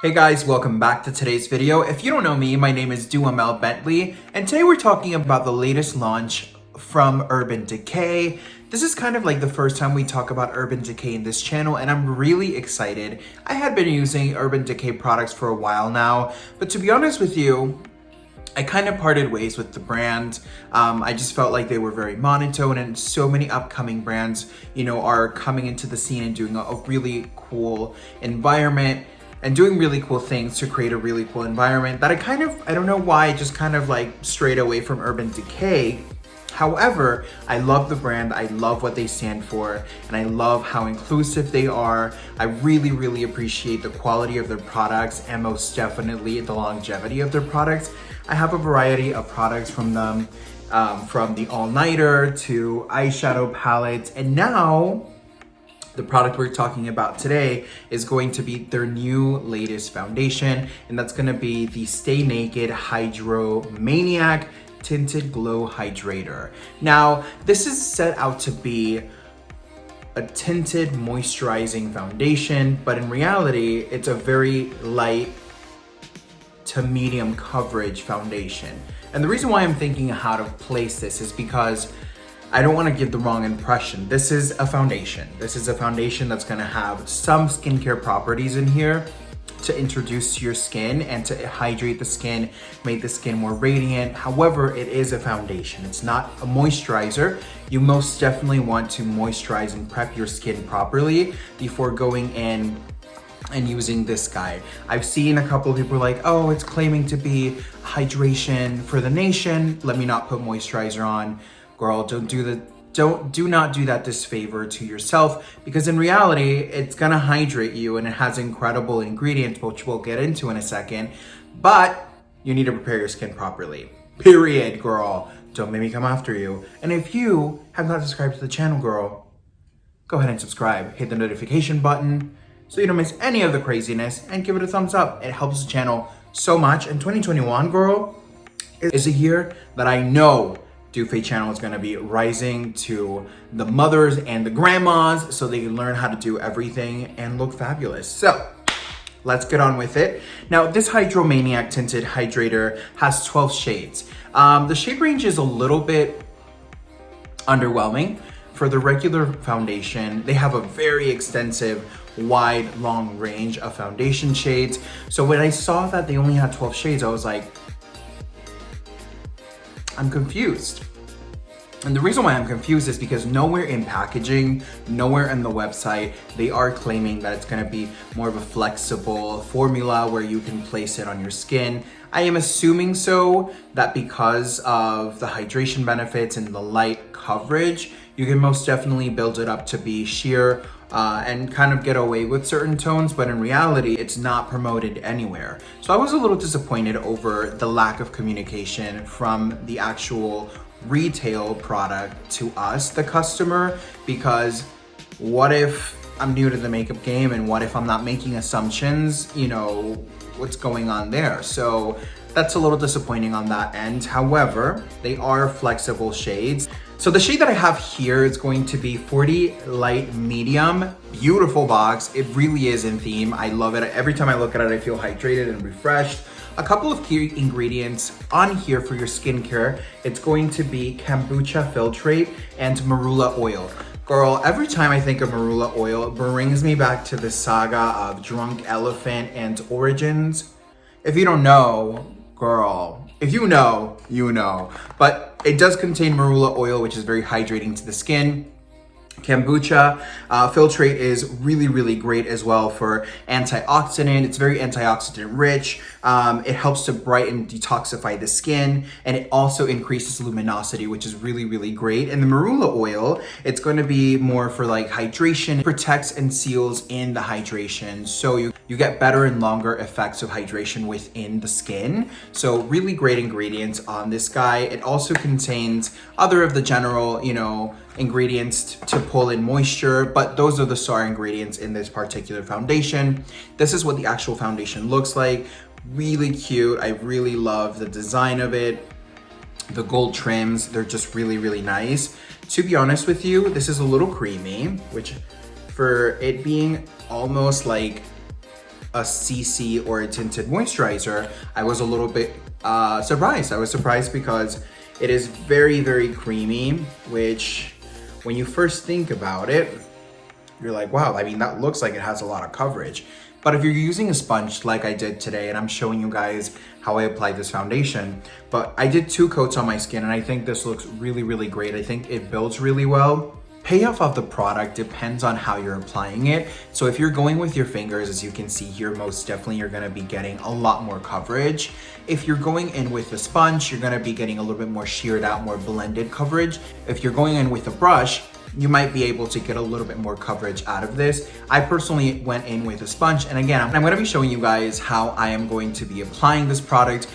Hey guys, welcome back to today's video. If you don't know me, my name is Duhamel Bentley, and today we're talking about the latest launch from Urban Decay. This is kind of like the first time we talk about Urban Decay in this channel, and I'm really excited. I had been using Urban Decay products for a while now, but to be honest with you, I kind of parted ways with the brand. I just felt like they were very monotone, and so many upcoming brands, are coming into the scene and doing a really cool environment and doing really cool things to create a really cool environment that I don't know why, I just kind of like strayed away from Urban Decay. However, I love the brand, I love what they stand for, and I love how inclusive they are. I really appreciate the quality of their products and most definitely the longevity of their products. I have a variety of products from them, from the all-nighter to eyeshadow palettes, and now the product we're talking about today is going to be their new latest foundation, and that's going to be the Stay Naked HydroManiac Tinted Glow Hydrator. Now, this is set out to be a tinted moisturizing foundation, but in reality, it's a very light to medium coverage foundation. And the reason why I'm thinking how to place this is because I don't want to give the wrong impression. This is a foundation. This is a foundation that's going to have some skincare properties in here to introduce to your skin and to hydrate the skin, make the skin more radiant. However, it is a foundation. It's not a moisturizer. You most definitely want to moisturize and prep your skin properly before going in and using this guy. I've seen a couple of people like, oh, it's claiming to be hydration for the nation. Let me not put moisturizer on. Girl, do not do that disfavor to yourself, because in reality, it's gonna hydrate you and it has incredible ingredients, which we'll get into in a second, but you need to prepare your skin properly. Period, girl. Don't make me come after you. And if you have not subscribed to the channel, girl, go ahead and subscribe. Hit the notification button so you don't miss any of the craziness, and give it a thumbs up. It helps the channel so much. And 2021, girl, is a year that I know DoFae channel is going to be rising to the mothers and the grandmas so they can learn how to do everything and look fabulous. So let's get on with it. Now, this HydroManiac Tinted Hydrator has 12 shades. The shade range is a little bit underwhelming. For the regular foundation, they have a very extensive, wide, long range of foundation shades. So when I saw that they only had 12 shades, I was like, I'm confused. And the reason why I'm confused is because nowhere in packaging, nowhere in the website, they are claiming that it's gonna be more of a flexible formula where you can place it on your skin. I am assuming that because of the hydration benefits and the light coverage, you can most definitely build it up to be sheer and kind of get away with certain tones, but in reality, it's not promoted anywhere. So I was a little disappointed over the lack of communication from the actual retail product to us, the customer, because what if I'm new to the makeup game, and what if I'm not making assumptions, what's going on there? So that's a little disappointing on that end. However, they are flexible shades. So the shade that I have here is going to be 40 Light Medium. Beautiful box. It really is in theme. I love it. Every time I look at it, I feel hydrated and refreshed. A couple of key ingredients on here for your skincare. It's going to be kombucha filtrate and marula oil. Girl, every time I think of marula oil, it brings me back to the saga of Drunk Elephant and Origins. If you don't know, girl, if you know, you know. But it does contain marula oil, which is very hydrating to the skin. Kombucha filtrate is really great as well for antioxidant. It's very antioxidant rich. It helps to brighten, detoxify the skin, and it also increases luminosity, which is really great. And the marula oil, it's going to be more for like hydration. It protects and seals in the hydration, so you get better and longer effects of hydration within the skin. So really great ingredients on this guy. It also contains other of the general, ingredients to pull in moisture, but those are the star ingredients in this particular foundation. This is what the actual foundation looks like. Really cute. I really love the design of it. The gold trims, they're just really nice. To be honest with you, this is a little creamy, which for it being almost like a CC or a tinted moisturizer, I was a little bit surprised. I was surprised because it is very, very creamy, which when you first think about it, you're like, wow, I mean, that looks like it has a lot of coverage. But if you're using a sponge like I did today, and I'm showing you guys how I applied this foundation, but I did 2 coats on my skin and I think this looks really, really great. I think it builds really well. Payoff of the product depends on how you're applying it. So if you're going with your fingers, as you can see here, most definitely you're gonna be getting a lot more coverage. If you're going in with a sponge, you're gonna be getting a little bit more sheared out, more blended coverage. If you're going in with a brush, you might be able to get a little bit more coverage out of this. I personally went in with a sponge, and again, I'm gonna be showing you guys how I am going to be applying this product.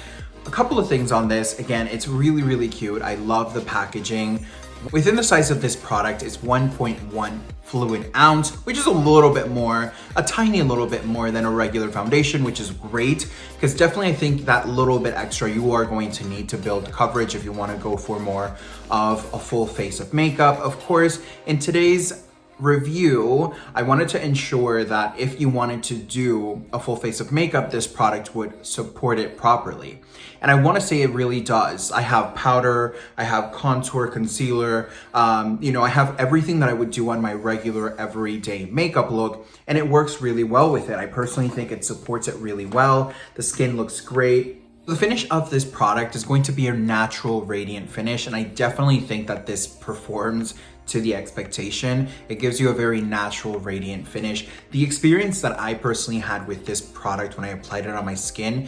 A couple of things on this. Again, it's really, really cute. I love the packaging. Within the size of this product is 1.1 fluid ounce, which is a little bit more, a tiny little bit more than a regular foundation, which is great, because definitely I think that little bit extra you are going to need to build coverage if you want to go for more of a full face of makeup. Of course, in today's review, I wanted to ensure that if you wanted to do a full face of makeup, this product would support it properly. And I want to say it really does. I have powder, I have contour, concealer, I have everything that I would do on my regular everyday makeup look, and it works really well with it. I personally think it supports it really well. The skin looks great. The finish of this product is going to be a natural radiant finish, and I definitely think that this performs to the expectation. It gives you a very natural radiant finish. The experience that I personally had with this product when I applied it on my skin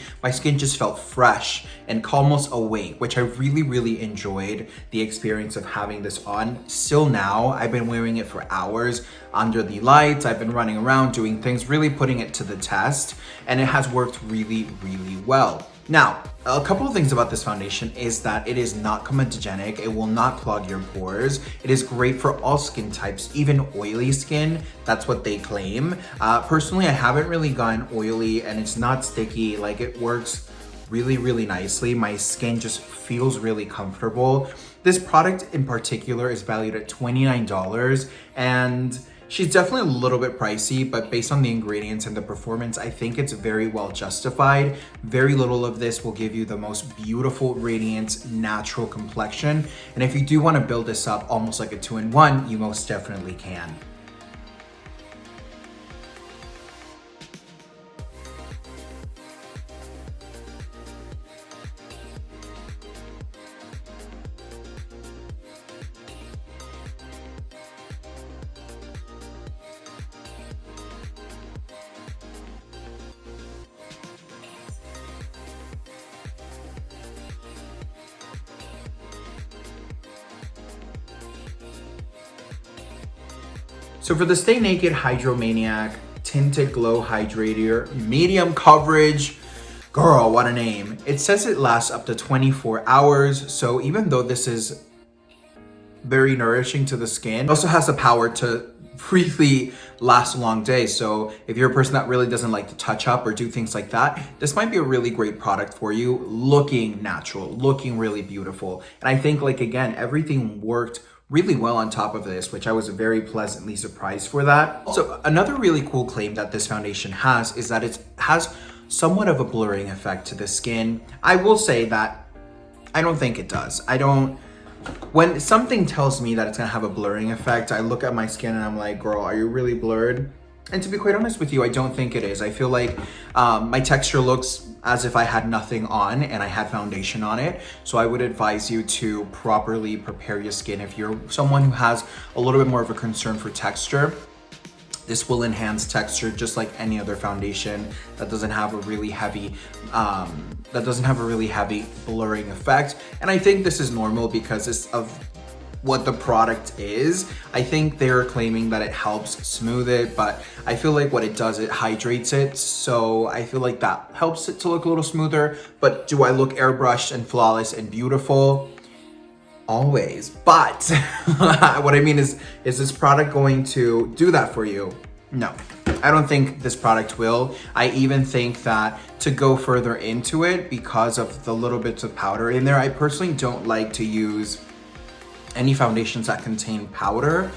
just felt fresh and almost awake, which I really, really enjoyed the experience of having this on. Still now, I've been wearing it for hours under the lights. I've been running around doing things, really putting it to the test, and it has worked really, really well. Now, a couple of things about this foundation is that it is not comedogenic. It will not clog your pores. It is great for all skin types, even oily skin. That's what they claim. Personally, I haven't really gotten oily, and it's not sticky. Like, it works really, really nicely. My skin just feels really comfortable. This product in particular is valued at $29, and she's definitely a little bit pricey, but based on the ingredients and the performance, I think it's very well justified. Very little of this will give you the most beautiful, radiant, natural complexion. And if you do want to build this up almost like a 2-in-1, you most definitely can. So for the Stay Naked HydroManiac Tinted Glow Hydrator, medium coverage, girl, what a name. It says it lasts up to 24 hours. So even though this is very nourishing to the skin, it also has the power to briefly last a long day. So if you're a person that really doesn't like to touch up or do things like that, this might be a really great product for you. Looking natural, looking really beautiful. And I think, like, again, everything worked really well on top of this, which I was very pleasantly surprised for that. Also, another really cool claim that this foundation has is that it has somewhat of a blurring effect to the skin. I will say that I don't think it does. When something tells me that it's gonna have a blurring effect, I look at my skin and I'm like, girl, are you really blurred? And to be quite honest with you, I don't think it is. I feel like my texture looks as if I had nothing on and I had foundation on it. So I would advise you to properly prepare your skin. If you're someone who has a little bit more of a concern for texture, this will enhance texture just like any other foundation that doesn't have a really heavy blurring effect. And I think this is normal because of what the product is. I think they're claiming that it helps smooth it, but I feel like what it does, it hydrates it. So I feel like that helps it to look a little smoother. But do I look airbrushed and flawless and beautiful? Always. But what I mean is this product going to do that for you? No, I don't think this product will. I even think that to go further into it, because of the little bits of powder in there, I personally don't like to use any foundations that contain powder.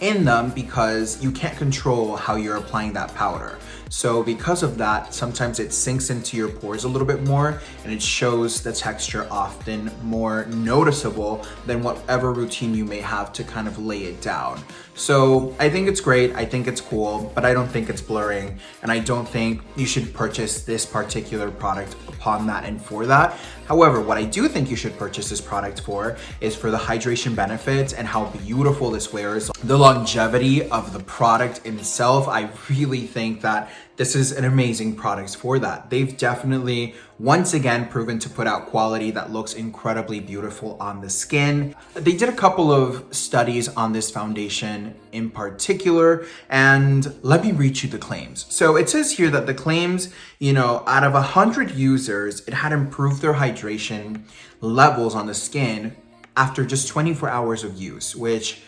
in them because you can't control how you're applying that powder. So because of that, sometimes it sinks into your pores a little bit more and it shows the texture often more noticeable than whatever routine you may have to kind of lay it down. So I think it's great, I think it's cool, but I don't think it's blurring, and I don't think you should purchase this particular product upon that and for that. However, what I do think you should purchase this product for is for the hydration benefits and how beautiful this wears. The longevity of the product itself, I really think that this is an amazing product for that. They've definitely, once again, proven to put out quality that looks incredibly beautiful on the skin. They did a couple of studies on this foundation in particular, and let me read you the claims. So it says here that the claims, out of 100 users, it had improved their hydration levels on the skin after just 24 hours of use, which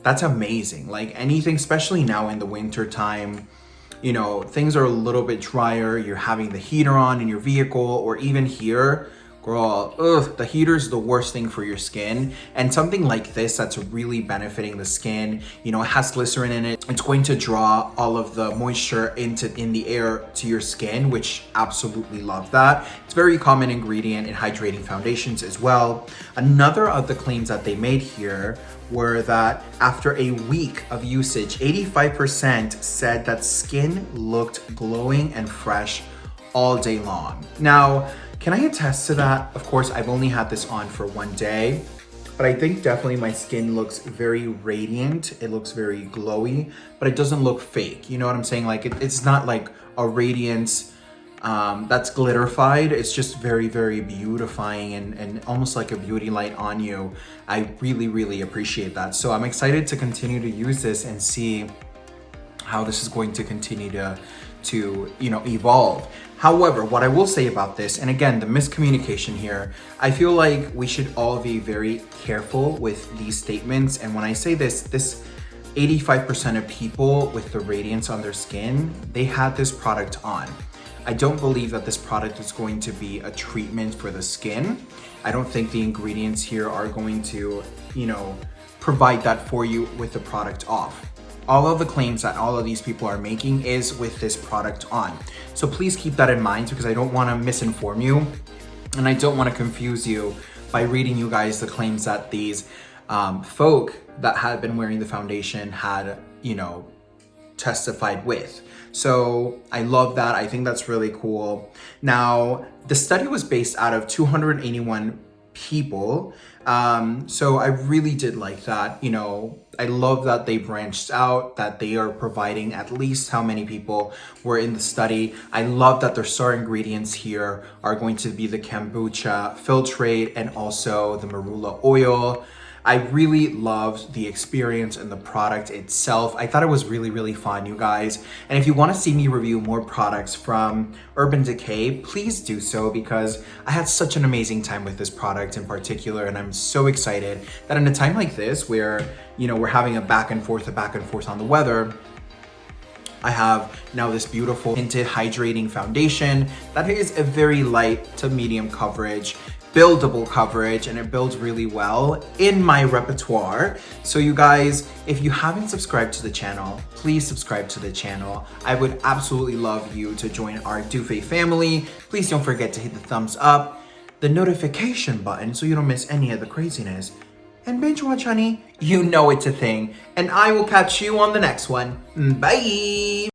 that's amazing. Like anything, especially now in the winter time, things are a little bit drier, you're having the heater on in your vehicle, or even here, girl, the heater is the worst thing for your skin. And something like this that's really benefiting the skin, it has glycerin in it. It's going to draw all of the moisture in the air to your skin, which absolutely love that. It's a very common ingredient in hydrating foundations as well. Another of the claims that they made here were that after a week of usage, 85% said that skin looked glowing and fresh all day long. Now, can I attest to that? Of course, I've only had this on for one day, but I think definitely my skin looks very radiant. It looks very glowy, but it doesn't look fake. You know what I'm saying? Like it's not like a radiance that's glitterified. It's just very, very beautifying and almost like a beauty light on you. I really, really appreciate that. So I'm excited to continue to use this and see how this is going to continue to evolve. However, what I will say about this, and again, the miscommunication here, I feel like we should all be very careful with these statements. And when I say this 85% of people with the radiance on their skin, they had this product on. I don't believe that this product is going to be a treatment for the skin. I don't think the ingredients here are going to, provide that for you with the product off. All of the claims that all of these people are making is with this product on. So please keep that in mind, because I don't want to misinform you and I don't want to confuse you by reading you guys the claims that these folk that had been wearing the foundation had, testified with. So I love that. I think that's really cool. Now, the study was based out of 281 people. So I really did like that. I love that they branched out, that they are providing at least how many people were in the study. I love that their star ingredients here are going to be the kombucha filtrate and also the marula oil. I really loved the experience and the product itself. I thought it was really, really fun, you guys. And if you want to see me review more products from Urban Decay, please do so, because I had such an amazing time with this product in particular. And I'm so excited that in a time like this where, we're having a back and forth on the weather, I have now this beautiful tinted hydrating foundation that is a very light to medium coverage, buildable coverage, and it builds really well in my repertoire. So you guys, if you haven't subscribed to the channel, please subscribe to the channel. I would absolutely love you to join our Dufe family. Please don't forget to hit the thumbs up, the notification button so you don't miss any of the craziness. And binge watch, honey. You know it's a thing. And I will catch you on the next one. Bye!